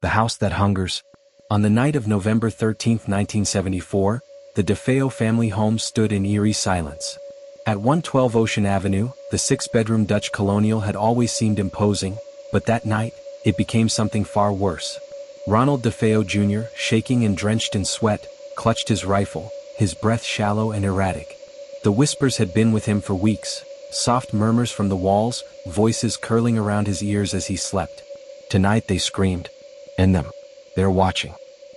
The House That Hungers. On the night of November 13, 1974, the DeFeo family home stood in eerie silence. At 112 Ocean Avenue, the six-bedroom Dutch colonial had always seemed imposing, but that night, it became something far worse. Ronald DeFeo Jr., shaking and drenched in sweat, clutched his rifle, his breath shallow and erratic. The whispers had been with him for weeks, soft murmurs from the walls, voices curling around his ears as he slept. Tonight they screamed. And them. They're watching.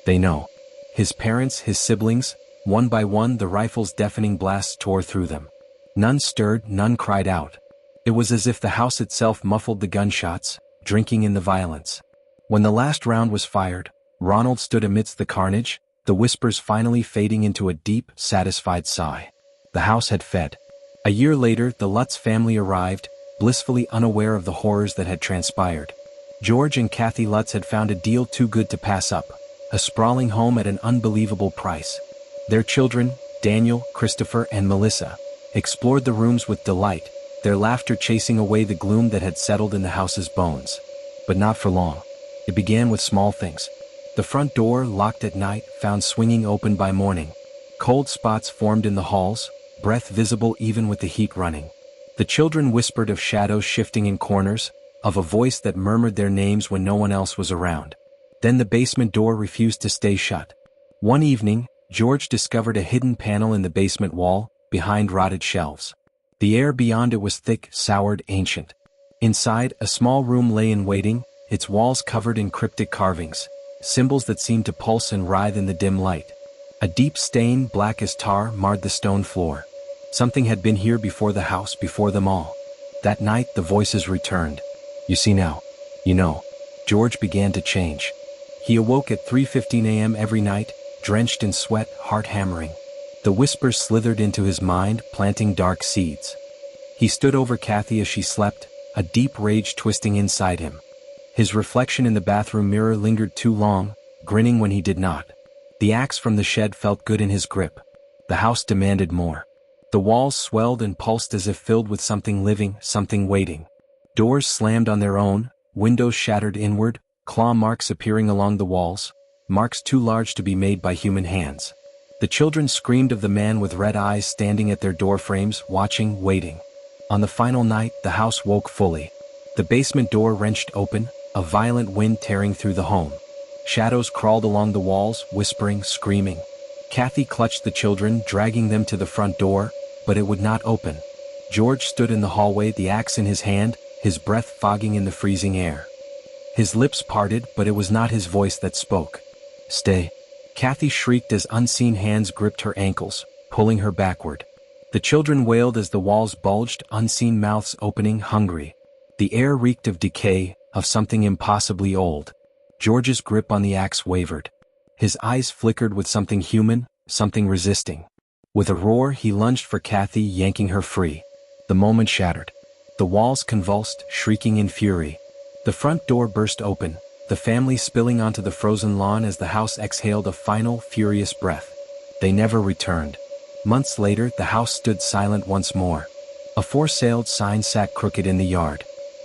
They know. His parents, his siblings, one by one the rifle's deafening blasts tore through them. None stirred, none cried out. It was as if the house itself muffled the gunshots, drinking in the violence. When the last round was fired, Ronald stood amidst the carnage, the whispers finally fading into a deep, satisfied sigh. The house had fed. A year later, the Lutz family arrived, blissfully unaware of the horrors that had transpired. George and Kathy Lutz had found a deal too good to pass up, a sprawling home at an unbelievable price. Their children, Daniel, Christopher, and Melissa, explored the rooms with delight, their laughter chasing away the gloom that had settled in the house's bones. But not for long. It began with small things. The front door, locked at night, found swinging open by morning. Cold spots formed in the halls, breath visible even with the heat running. The children whispered of shadows shifting in corners, of a voice that murmured their names when no one else was around. Then the basement door refused to stay shut. One evening, George discovered a hidden panel in the basement wall, behind rotted shelves. The air beyond it was thick, soured, ancient. Inside, a small room lay in waiting, its walls covered in cryptic carvings, symbols that seemed to pulse and writhe in the dim light. A deep stain, black as tar, marred the stone floor. Something had been here before the house, before them all. That night, the voices returned. You see now. You know. George began to change. He awoke at 3:15 a.m. every night, drenched in sweat, heart hammering. The whispers slithered into his mind, planting dark seeds. He stood over Kathy as she slept, a deep rage twisting inside him. His reflection in the bathroom mirror lingered too long, grinning when he did not. The axe from the shed felt good in his grip. The house demanded more. The walls swelled and pulsed as if filled with something living, something waiting. Doors slammed on their own, windows shattered inward, claw marks appearing along the walls, marks too large to be made by human hands. The children screamed of the man with red eyes standing at their doorframes, watching, waiting. On the final night, the house woke fully. The basement door wrenched open, a violent wind tearing through the home. Shadows crawled along the walls, whispering, screaming. Kathy clutched the children, dragging them to the front door, but it would not open. George stood in the hallway, the axe in his hand, his breath fogging in the freezing air. His lips parted, but it was not his voice that spoke. Stay. Kathy shrieked as unseen hands gripped her ankles, pulling her backward. The children wailed as the walls bulged, unseen mouths opening, hungry. The air reeked of decay, of something impossibly old. George's grip on the axe wavered. His eyes flickered with something human, something resisting. With a roar, he lunged for Kathy, yanking her free. The moment shattered. The walls convulsed, shrieking in fury. The front door burst open, the family spilling onto the frozen lawn as the house exhaled a final, furious breath. They never returned. Months later, the house stood silent once more. A for-sale sign sat crooked in the yard.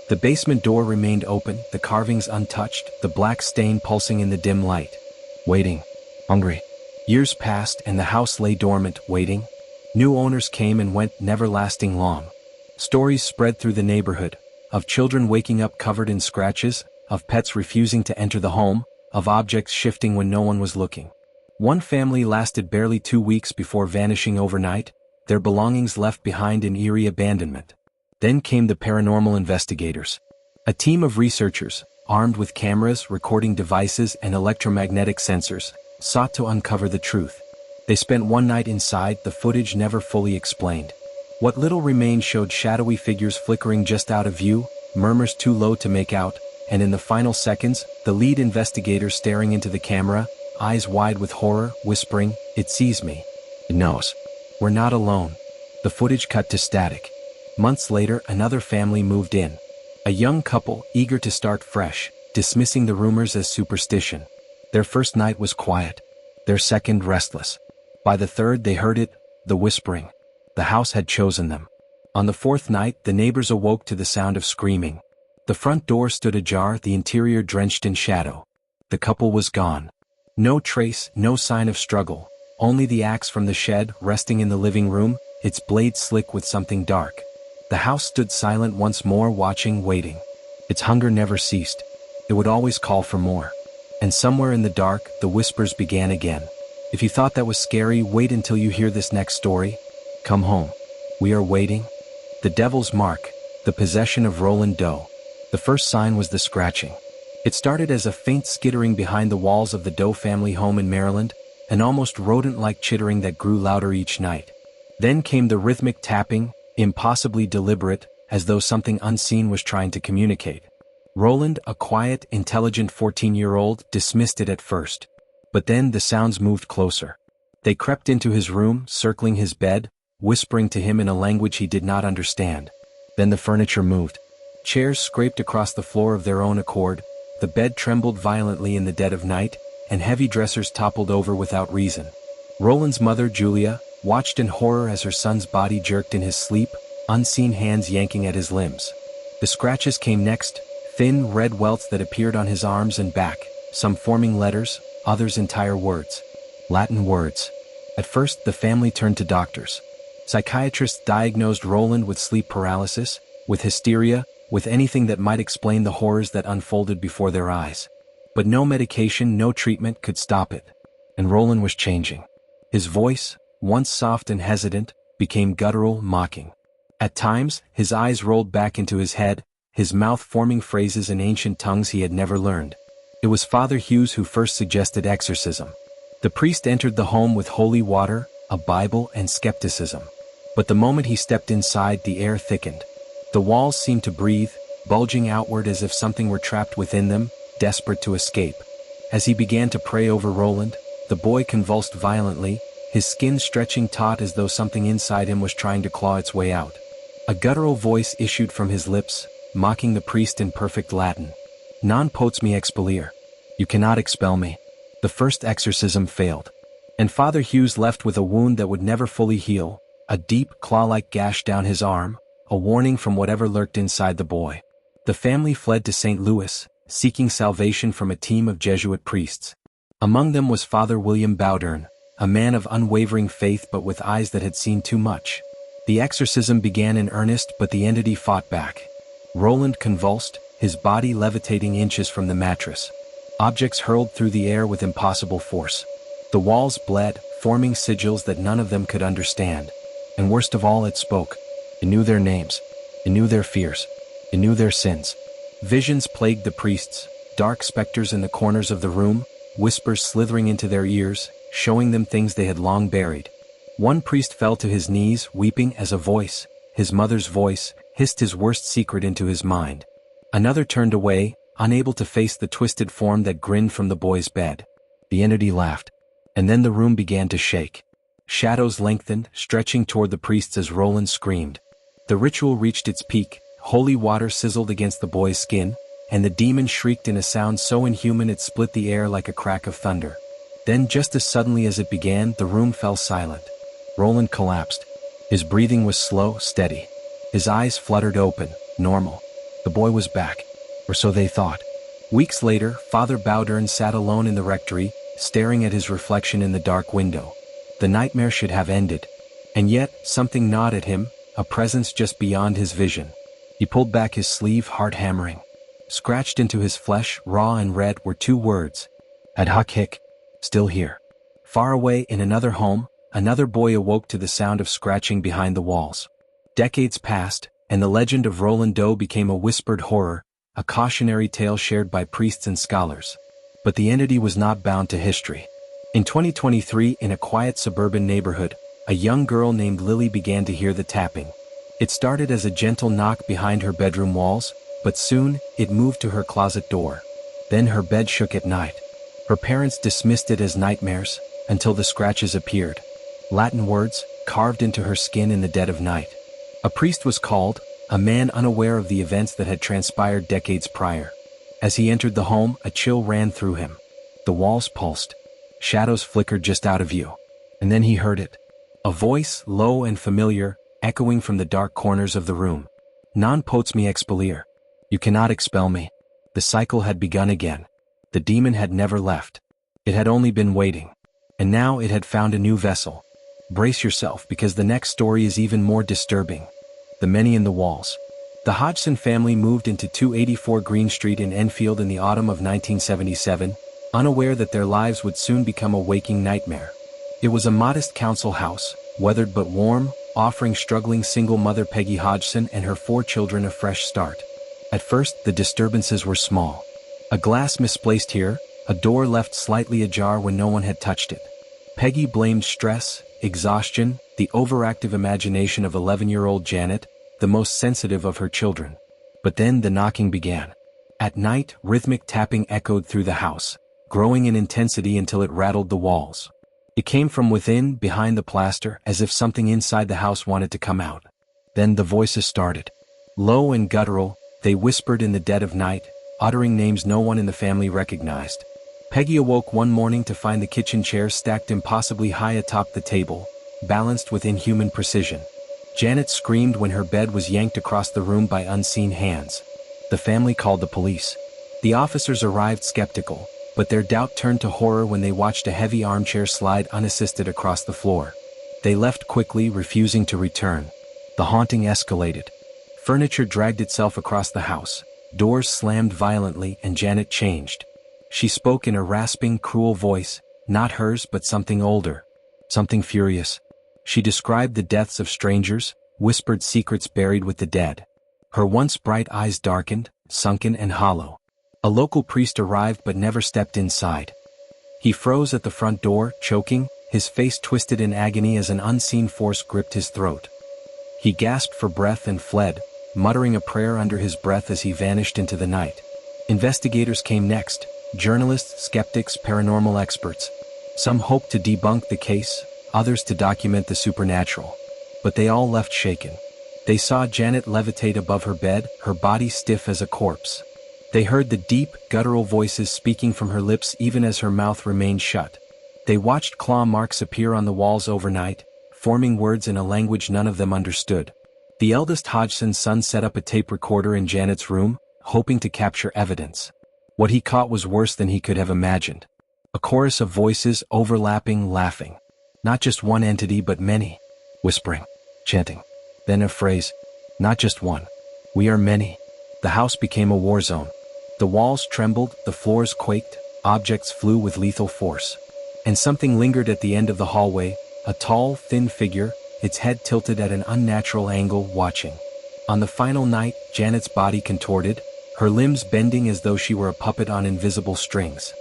The basement door remained open, the carvings untouched, the black stain pulsing in the dim light. Waiting. Hungry. Years passed and the house lay dormant, waiting. New owners came and went, never lasting long. Stories spread through the neighborhood, of children waking up covered in scratches, of pets refusing to enter the home, of objects shifting when no one was looking. One family lasted barely 2 weeks before vanishing overnight, their belongings left behind in eerie abandonment. Then came the paranormal investigators. A team of researchers, armed with cameras, recording devices, and electromagnetic sensors, sought to uncover the truth. They spent one night inside, the footage never fully explained. What little remained showed shadowy figures flickering just out of view, murmurs too low to make out, and in the final seconds, the lead investigator staring into the camera, eyes wide with horror, whispering, "It sees me. It knows. We're not alone." The footage cut to static. Months later, another family moved in. A young couple, eager to start fresh, dismissing the rumors as superstition. Their first night was quiet. Their second, restless. By the third, they heard it, the whispering. The house had chosen them. On the fourth night, the neighbors awoke to the sound of screaming. The front door stood ajar, the interior drenched in shadow. The couple was gone. No trace, no sign of struggle, only the axe from the shed resting in the living room, its blade slick with something dark. The house stood silent once more, watching, waiting. Its hunger never ceased. It would always call for more. And somewhere in the dark, the whispers began again. If you thought that was scary, wait until you hear this next story. Come home. We are waiting. The Devil's Mark, the possession of Roland Doe. The first sign was the scratching. It started as a faint skittering behind the walls of the Doe family home in Maryland, an almost rodent-like chittering that grew louder each night. Then came the rhythmic tapping, impossibly deliberate, as though something unseen was trying to communicate. Roland, a quiet, intelligent 14-year-old, dismissed it at first. But then the sounds moved closer. They crept into his room, circling his bed, whispering to him in a language he did not understand. Then the furniture moved. Chairs scraped across the floor of their own accord, the bed trembled violently in the dead of night, and heavy dressers toppled over without reason. Roland's mother, Julia, watched in horror as her son's body jerked in his sleep, unseen hands yanking at his limbs. The scratches came next, thin red welts that appeared on his arms and back, some forming letters, others entire words. Latin words. At first, the family turned to doctors. Psychiatrists diagnosed Roland with sleep paralysis, with hysteria, with anything that might explain the horrors that unfolded before their eyes. But no medication, no treatment could stop it. And Roland was changing. His voice, once soft and hesitant, became guttural, mocking. At times, his eyes rolled back into his head, his mouth forming phrases in ancient tongues he had never learned. It was Father Hughes who first suggested exorcism. The priest entered the home with holy water, a Bible, and skepticism. But the moment he stepped inside, the air thickened. The walls seemed to breathe, bulging outward as if something were trapped within them, desperate to escape. As he began to pray over Roland, the boy convulsed violently, his skin stretching taut as though something inside him was trying to claw its way out. A guttural voice issued from his lips, mocking the priest in perfect Latin. Non potes me expellere. You cannot expel me. The first exorcism failed. And Father Hughes left with a wound that would never fully heal, a deep, claw-like gash down his arm, a warning from whatever lurked inside the boy. The family fled to St. Louis, seeking salvation from a team of Jesuit priests. Among them was Father William Bowdern, a man of unwavering faith but with eyes that had seen too much. The exorcism began in earnest, but the entity fought back. Roland convulsed, his body levitating inches from the mattress. Objects hurled through the air with impossible force. The walls bled, forming sigils that none of them could understand. And worst of all, it spoke. It knew their names. It knew their fears. It knew their sins. Visions plagued the priests, dark specters in the corners of the room, whispers slithering into their ears, showing them things they had long buried. One priest fell to his knees, weeping as a voice, his mother's voice, hissed his worst secret into his mind. Another turned away, unable to face the twisted form that grinned from the boy's bed. The entity laughed. And then the room began to shake. Shadows lengthened, stretching toward the priests as Roland screamed. The ritual reached its peak, holy water sizzled against the boy's skin, and the demon shrieked in a sound so inhuman it split the air like a crack of thunder. Then just as suddenly as it began, the room fell silent. Roland collapsed. His breathing was slow, steady. His eyes fluttered open, normal. The boy was back. Or so they thought. Weeks later, Father Bowdern sat alone in the rectory, staring at his reflection in the dark window. The nightmare should have ended. And yet, something gnawed at him, a presence just beyond his vision. He pulled back his sleeve, heart hammering. Scratched into his flesh, raw and red, were two words. Ad hoc hic. Still here. Far away in another home, another boy awoke to the sound of scratching behind the walls. Decades passed, and the legend of Roland Doe became a whispered horror, a cautionary tale shared by priests and scholars. But the entity was not bound to history. In 2023, in a quiet suburban neighborhood, a young girl named Lily began to hear the tapping. It started as a gentle knock behind her bedroom walls, but soon, it moved to her closet door. Then her bed shook at night. Her parents dismissed it as nightmares, until the scratches appeared. Latin words, carved into her skin in the dead of night. A priest was called, a man unaware of the events that had transpired decades prior. As he entered the home, a chill ran through him. The walls pulsed. Shadows flickered just out of view. And then he heard it. A voice, low and familiar, echoing from the dark corners of the room. Non potes me expellere. You cannot expel me. The cycle had begun again. The demon had never left. It had only been waiting. And now it had found a new vessel. Brace yourself, because the next story is even more disturbing. The Many in the Walls. The Hodgson family moved into 284 Green Street in Enfield in the autumn of 1977, unaware that their lives would soon become a waking nightmare. It was a modest council house, weathered but warm, offering struggling single mother Peggy Hodgson and her 4 children a fresh start. At first, the disturbances were small. A glass misplaced here, a door left slightly ajar when no one had touched it. Peggy blamed stress, exhaustion, the overactive imagination of 11-year-old Janet, the most sensitive of her children. But then the knocking began. At night, rhythmic tapping echoed through the house, growing in intensity until it rattled the walls. It came from within, behind the plaster, as if something inside the house wanted to come out. Then the voices started. Low and guttural, they whispered in the dead of night, uttering names no one in the family recognized. Peggy awoke one morning to find the kitchen chair stacked impossibly high atop the table, balanced with inhuman precision. Janet screamed when her bed was yanked across the room by unseen hands. The family called the police. The officers arrived skeptical, but their doubt turned to horror when they watched a heavy armchair slide unassisted across the floor. They left quickly, refusing to return. The haunting escalated. Furniture dragged itself across the house. Doors slammed violently, and Janet changed. She spoke in a rasping, cruel voice, not hers but something older, something furious. She described the deaths of strangers, whispered secrets buried with the dead. Her once bright eyes darkened, sunken and hollow. A local priest arrived but never stepped inside. He froze at the front door, choking, his face twisted in agony as an unseen force gripped his throat. He gasped for breath and fled, muttering a prayer under his breath as he vanished into the night. Investigators came next, journalists, skeptics, paranormal experts. Some hoped to debunk the case, others to document the supernatural. But they all left shaken. They saw Janet levitate above her bed, her body stiff as a corpse. They heard the deep, guttural voices speaking from her lips even as her mouth remained shut. They watched claw marks appear on the walls overnight, forming words in a language none of them understood. The eldest Hodgson's son set up a tape recorder in Janet's room, hoping to capture evidence. What he caught was worse than he could have imagined. A chorus of voices overlapping, laughing. Not just one entity but many. Whispering, chanting. Then a phrase, not just one. We are many. The house became a war zone. The walls trembled, the floors quaked, objects flew with lethal force. And something lingered at the end of the hallway, a tall, thin figure, its head tilted at an unnatural angle, watching. On the final night, Janet's body contorted, her limbs bending as though she were a puppet on invisible strings.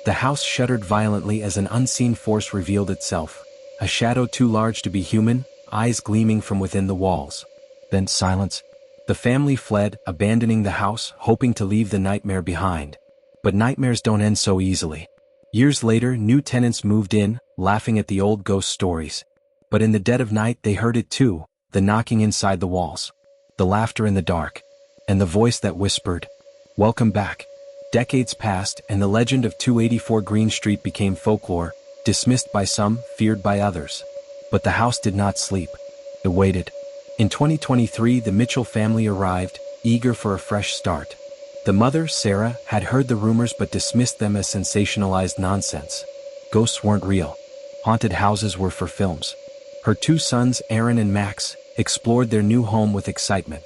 The house shuddered violently as an unseen force revealed itself, a shadow too large to be human, eyes gleaming from within the walls. Then silence. The family fled, abandoning the house, hoping to leave the nightmare behind. But nightmares don't end so easily. Years later, new tenants moved in, laughing at the old ghost stories. But in the dead of night they heard it too, the knocking inside the walls. The laughter in the dark. And the voice that whispered, "Welcome back." Decades passed, and the legend of 284 Green Street became folklore, dismissed by some, feared by others. But the house did not sleep. It waited. In 2023, the Mitchell family arrived, eager for a fresh start. The mother, Sarah, had heard the rumors but dismissed them as sensationalized nonsense. Ghosts weren't real. Haunted houses were for films. Her 2 sons, Aaron and Max, explored their new home with excitement.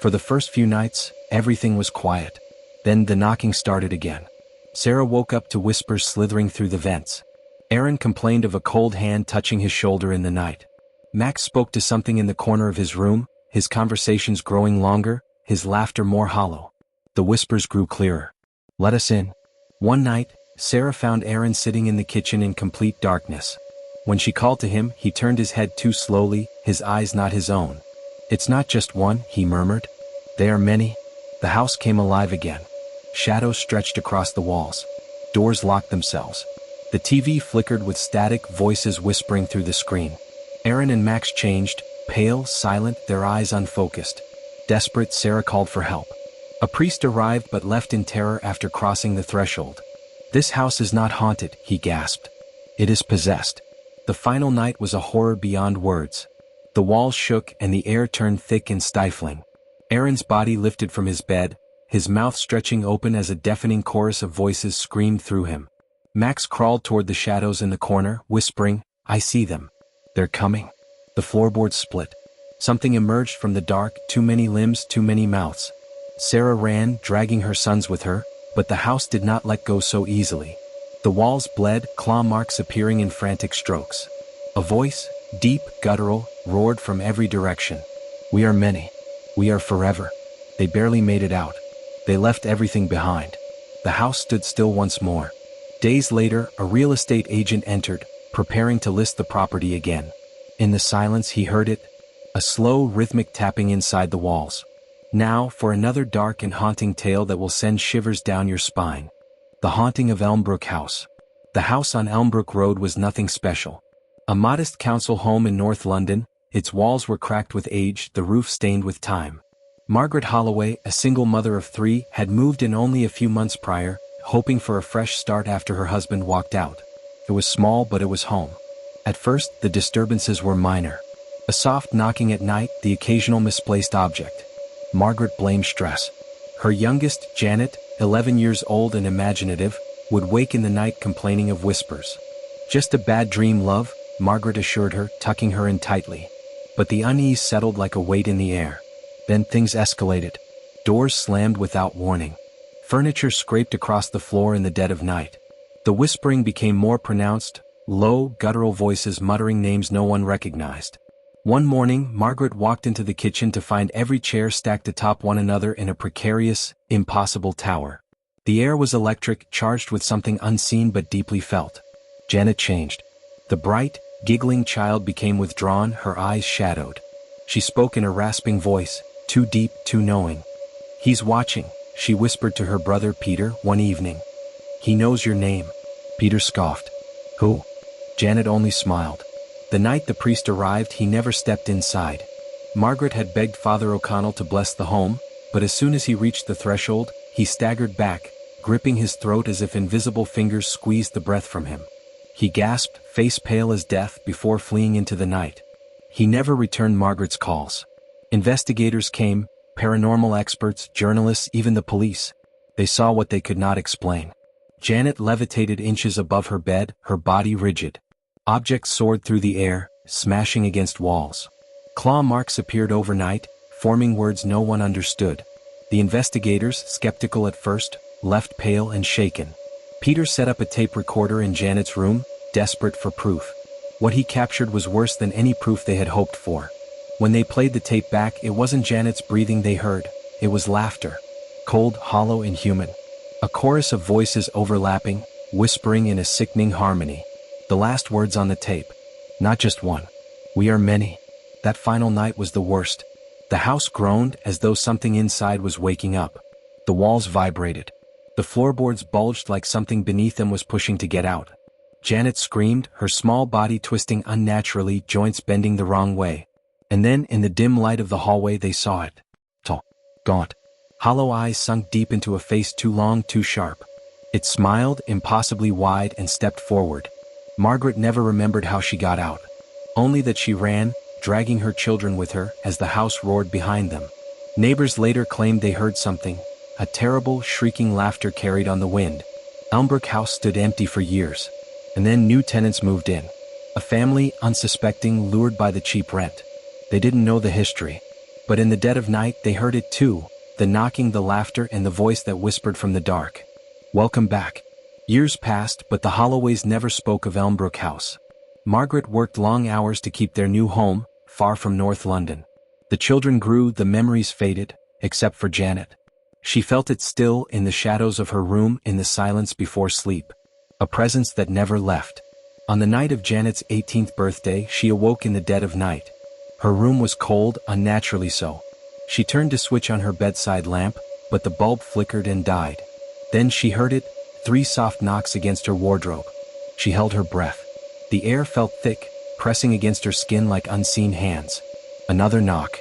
For the first few nights, everything was quiet. Then the knocking started again. Sarah woke up to whispers slithering through the vents. Aaron complained of a cold hand touching his shoulder in the night. Max spoke to something in the corner of his room, his conversations growing longer, his laughter more hollow. The whispers grew clearer. "Let us in." One night, Sarah found Aaron sitting in the kitchen in complete darkness. When she called to him, he turned his head too slowly, his eyes not his own. "It's not just one," he murmured. "They are many." The house came alive again. Shadows stretched across the walls. Doors locked themselves. The TV flickered with static, voices whispering through the screen. Aaron and Max changed, pale, silent, their eyes unfocused. Desperate, Sarah called for help. A priest arrived but left in terror after crossing the threshold. "This house is not haunted," he gasped. "It is possessed." The final night was a horror beyond words. The walls shook and the air turned thick and stifling. Aaron's body lifted from his bed, his mouth stretching open as a deafening chorus of voices screamed through him. Max crawled toward the shadows in the corner, whispering, "I see them. They're coming." The floorboards split. Something emerged from the dark, too many limbs, too many mouths. Sarah ran, dragging her sons with her, but the house did not let go so easily. The walls bled, claw marks appearing in frantic strokes. A voice, deep, guttural, roared from every direction. "We are many. We are forever." They barely made it out. They left everything behind. The house stood still once more. Days later, a real estate agent entered, preparing to list the property again. In the silence he heard it, a slow, rhythmic tapping inside the walls. Now, for another dark and haunting tale that will send shivers down your spine. The Haunting of Elmbrook House. The house on Elmbrook Road was nothing special. A modest council home in North London, its walls were cracked with age, the roof stained with time. Margaret Holloway, a single mother of 3, had moved in only a few months prior, hoping for a fresh start after her husband walked out. It was small, but it was home. At first, the disturbances were minor. A soft knocking at night, the occasional misplaced object. Margaret blamed stress. Her youngest, Janet, 11 years old and imaginative, would wake in the night complaining of whispers. "Just a bad dream, love," Margaret assured her, tucking her in tightly. But the unease settled like a weight in the air. Then things escalated. Doors slammed without warning. Furniture scraped across the floor in the dead of night. The whispering became more pronounced, low, guttural voices muttering names no one recognized. One morning, Margaret walked into the kitchen to find every chair stacked atop one another in a precarious, impossible tower. The air was electric, charged with something unseen but deeply felt. Janet changed. The bright, giggling child became withdrawn, her eyes shadowed. She spoke in a rasping voice, too deep, too knowing. "He's watching," she whispered to her brother Peter one evening. "He knows your name." Peter scoffed. "Who?" Janet only smiled. The night the priest arrived, he never stepped inside. Margaret had begged Father O'Connell to bless the home, but as soon as he reached the threshold, he staggered back, gripping his throat as if invisible fingers squeezed the breath from him. He gasped, face pale as death, before fleeing into the night. He never returned Margaret's calls. Investigators came, paranormal experts, journalists, even the police. They saw what they could not explain. Janet levitated inches above her bed, her body rigid. Objects soared through the air, smashing against walls. Claw marks appeared overnight, forming words no one understood. The investigators, skeptical at first, left pale and shaken. Peter set up a tape recorder in Janet's room, desperate for proof. What he captured was worse than any proof they had hoped for. When they played the tape back, it wasn't Janet's breathing they heard, it was laughter. Cold, hollow, inhuman. A chorus of voices overlapping, whispering in a sickening harmony. The last words on the tape. Not just one. "We are many." That final night was the worst. The house groaned as though something inside was waking up. The walls vibrated. The floorboards bulged like something beneath them was pushing to get out. Janet screamed, her small body twisting unnaturally, joints bending the wrong way. And then, in the dim light of the hallway, they saw it. Tall, gaunt, hollow eyes sunk deep into a face too long, too sharp. It smiled, impossibly wide, and stepped forward. Margaret never remembered how she got out. Only that she ran, dragging her children with her, as the house roared behind them. Neighbors later claimed they heard something, a terrible, shrieking laughter carried on the wind. Elmbrook House stood empty for years. And then new tenants moved in. A family, unsuspecting, lured by the cheap rent. They didn't know the history. But in the dead of night, they heard it too, the knocking, the laughter, and the voice that whispered from the dark. "Welcome back." Years passed, but the Holloways never spoke of Elmbrook House. Margaret worked long hours to keep their new home, far from North London. The children grew, the memories faded, except for Janet. She felt it still, in the shadows of her room, in the silence before sleep. A presence that never left. On the night of Janet's 18th birthday, she awoke in the dead of night. Her room was cold, unnaturally so. She turned to switch on her bedside lamp, but the bulb flickered and died. Then she heard it, 3 soft knocks against her wardrobe. She held her breath. The air felt thick, pressing against her skin like unseen hands. Another knock.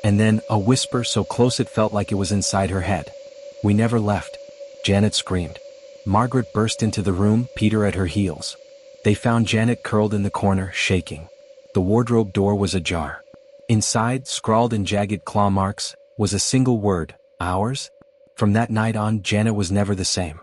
And then, a whisper so close it felt like it was inside her head. "We never left." Janet screamed. Margaret burst into the room, Peter at her heels. They found Janet curled in the corner, shaking. The wardrobe door was ajar. Inside, scrawled in jagged claw marks, was a single word, "Ours?" From that night on, Janet was never the same.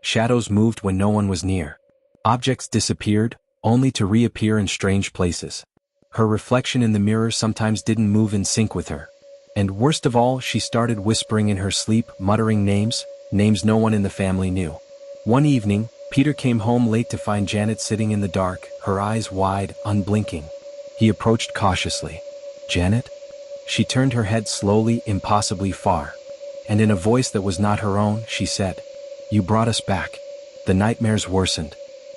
Shadows moved when no one was near. Objects disappeared, only to reappear in strange places. Her reflection in the mirror sometimes didn't move in sync with her. And worst of all, she started whispering in her sleep, muttering names no one in the family knew. One evening, Peter came home late to find Janet sitting in the dark, her eyes wide, unblinking. He approached cautiously. "Janet?" She turned her head slowly, impossibly far. And in a voice that was not her own, she said, "You brought us back." The nightmares worsened.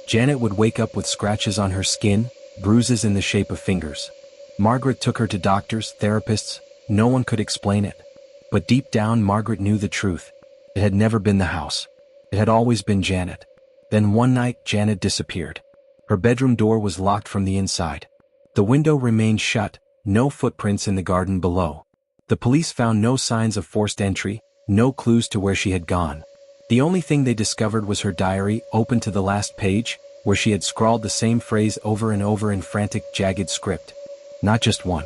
Janet would wake up with scratches on her skin, bruises in the shape of fingers. Margaret took her to doctors, therapists. No one could explain it. But deep down, Margaret knew the truth. It had never been the house. It had always been Janet. Then one night, Janet disappeared. Her bedroom door was locked from the inside. The window remained shut, no footprints in the garden below. The police found no signs of forced entry, no clues to where she had gone. The only thing they discovered was her diary, open to the last page, where she had scrawled the same phrase over and over in frantic, jagged script. "Not just one.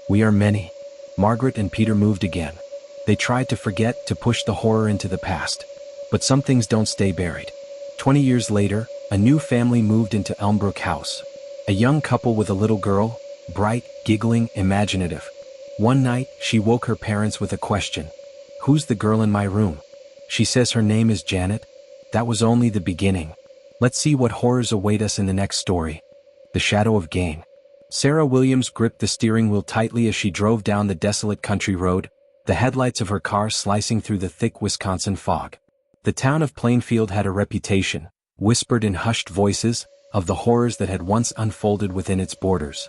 We are many." Margaret and Peter moved again. They tried to forget, to push the horror into the past. But some things don't stay buried. 20 years later, a new family moved into Elmbrook House. A young couple with a little girl, bright, giggling, imaginative. One night, she woke her parents with a question. "Who's the girl in my room? She says her name is Janet." That was only the beginning. Let's see what horrors await us in the next story. The Shadow of Gein. Sarah Williams gripped the steering wheel tightly as she drove down the desolate country road, the headlights of her car slicing through the thick Wisconsin fog. The town of Plainfield had a reputation, whispered in hushed voices, of the horrors that had once unfolded within its borders.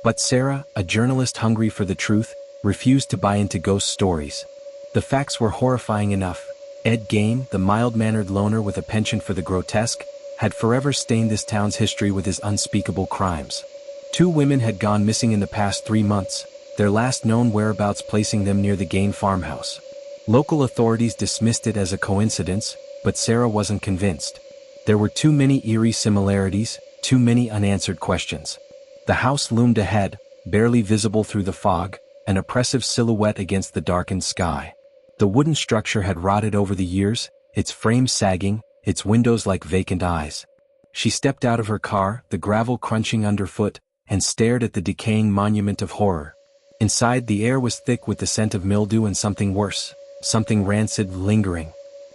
But Sarah, a journalist hungry for the truth, refused to buy into ghost stories. The facts were horrifying enough. Ed Gein, the mild-mannered loner with a penchant for the grotesque, had forever stained this town's history with his unspeakable crimes. 2 women had gone missing in the past 3 months, their last known whereabouts placing them near the Gein farmhouse. Local authorities dismissed it as a coincidence, but Sarah wasn't convinced. There were too many eerie similarities, too many unanswered questions. The house loomed ahead, barely visible through the fog, an oppressive silhouette against the darkened sky. The wooden structure had rotted over the years, its frame sagging, its windows like vacant eyes. She stepped out of her car, the gravel crunching underfoot, and stared at the decaying monument of horror. Inside, the air was thick with the scent of mildew and something worse, something rancid, lingering.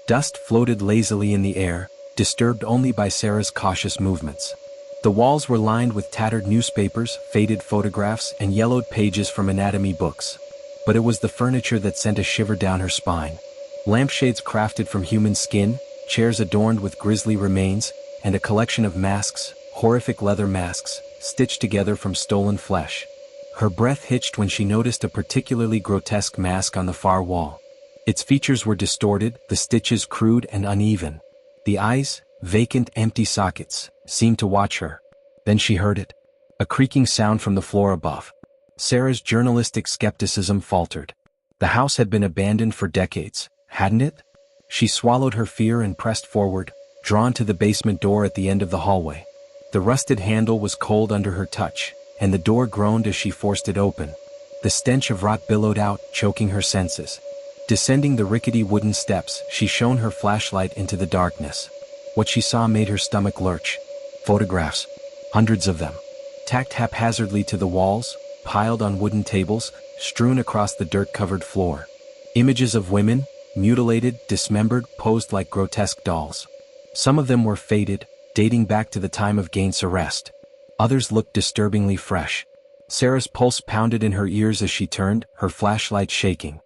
Dust floated lazily in the air, disturbed only by Sarah's cautious movements. The walls were lined with tattered newspapers, faded photographs, and yellowed pages from anatomy books. But it was the furniture that sent a shiver down her spine. Lampshades crafted from human skin, chairs adorned with grisly remains, and a collection of masks, horrific leather masks, stitched together from stolen flesh. Her breath hitched when she noticed a particularly grotesque mask on the far wall. Its features were distorted, the stitches crude and uneven. The eyes, vacant, empty sockets, seemed to watch her. Then she heard it. A creaking sound from the floor above. Sarah's journalistic skepticism faltered. The house had been abandoned for decades, hadn't it? She swallowed her fear and pressed forward, drawn to the basement door at the end of the hallway. The rusted handle was cold under her touch, and the door groaned as she forced it open. The stench of rot billowed out, choking her senses. Descending the rickety wooden steps, she shone her flashlight into the darkness. What she saw made her stomach lurch. Photographs. Hundreds of them. Tacked haphazardly to the walls, piled on wooden tables, strewn across the dirt-covered floor. Images of women, mutilated, dismembered, posed like grotesque dolls. Some of them were faded, dating back to the time of Gein's arrest. Others looked disturbingly fresh. Sarah's pulse pounded in her ears as she turned, her flashlight shaking.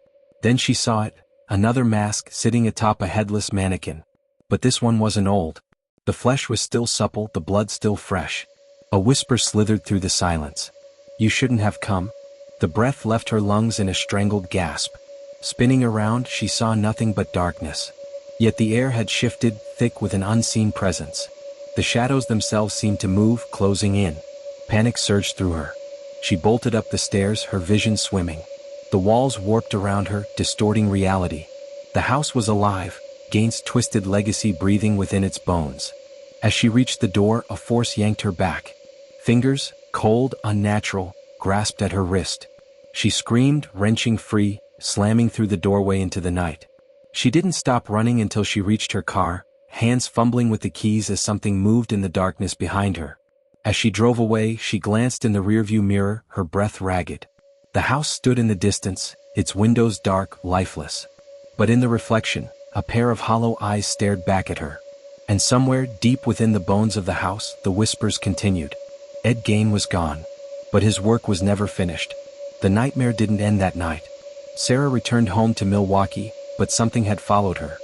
Then she saw it, another mask sitting atop a headless mannequin. But this one wasn't old. The flesh was still supple, the blood still fresh. A whisper slithered through the silence. "You shouldn't have come." The breath left her lungs in a strangled gasp. Spinning around, she saw nothing but darkness. Yet the air had shifted, thick with an unseen presence. The shadows themselves seemed to move, closing in. Panic surged through her. She bolted up the stairs, her vision swimming. The walls warped around her, distorting reality. The house was alive, Gein's twisted legacy breathing within its bones. As she reached the door, a force yanked her back. Fingers, cold, unnatural, grasped at her wrist. She screamed, wrenching free, slamming through the doorway into the night. She didn't stop running until she reached her car, hands fumbling with the keys as something moved in the darkness behind her. As she drove away, she glanced in the rearview mirror, her breath ragged. The house stood in the distance, its windows dark, lifeless. But in the reflection, a pair of hollow eyes stared back at her. And somewhere, deep within the bones of the house, the whispers continued. Ed Gein was gone. But his work was never finished. The nightmare didn't end that night. Sarah returned home to Milwaukee, but something had followed her.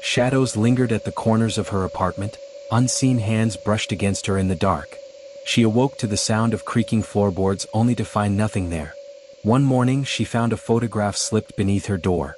Shadows lingered at the corners of her apartment, unseen hands brushed against her in the dark. She awoke to the sound of creaking floorboards only to find nothing there. One morning she found a photograph slipped beneath her door.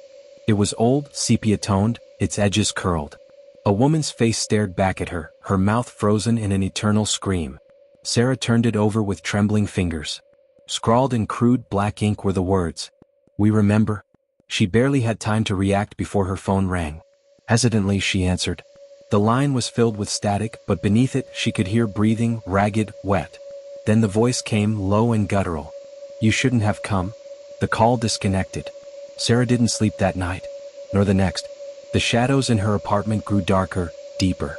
It was old, sepia-toned, its edges curled. A woman's face stared back at her, her mouth frozen in an eternal scream. Sarah turned it over with trembling fingers. Scrawled in crude black ink were the words, "We remember." She barely had time to react before her phone rang. Hesitantly she answered. The line was filled with static, but beneath it she could hear breathing, ragged, wet. Then the voice came, low and guttural. "You shouldn't have come." The call disconnected. Sarah didn't sleep that night, nor the next. The shadows in her apartment grew darker, deeper.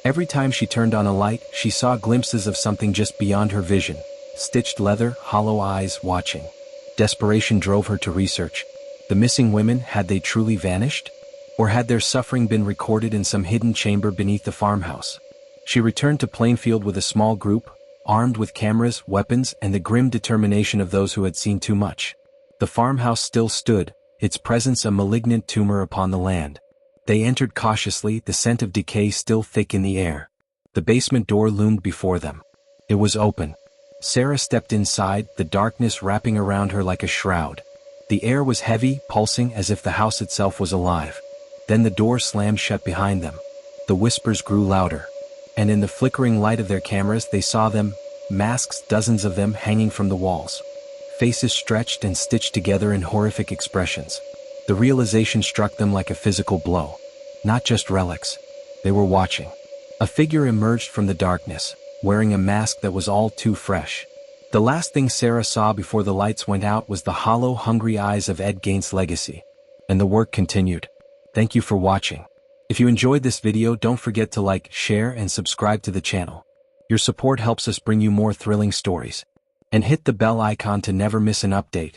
Every time she turned on a light, she saw glimpses of something just beyond her vision. Stitched leather, hollow eyes, watching. Desperation drove her to research. The missing women, had they truly vanished? Or had their suffering been recorded in some hidden chamber beneath the farmhouse? She returned to Plainfield with a small group, armed with cameras, weapons, and the grim determination of those who had seen too much. The farmhouse still stood, its presence a malignant tumor upon the land. They entered cautiously, the scent of decay still thick in the air. The basement door loomed before them. It was open. Sarah stepped inside, the darkness wrapping around her like a shroud. The air was heavy, pulsing as if the house itself was alive. Then the door slammed shut behind them. The whispers grew louder. And in the flickering light of their cameras they saw them, masks, dozens of them hanging from the walls. Faces stretched and stitched together in horrific expressions. The realization struck them like a physical blow. Not just relics. They were watching. A figure emerged from the darkness, wearing a mask that was all too fresh. The last thing Sarah saw before the lights went out was the hollow, hungry eyes of Ed Gein's legacy. And the work continued. Thank you for watching. If you enjoyed this video, don't forget to like, share, and subscribe to the channel. Your support helps us bring you more thrilling stories. And hit the bell icon to never miss an update.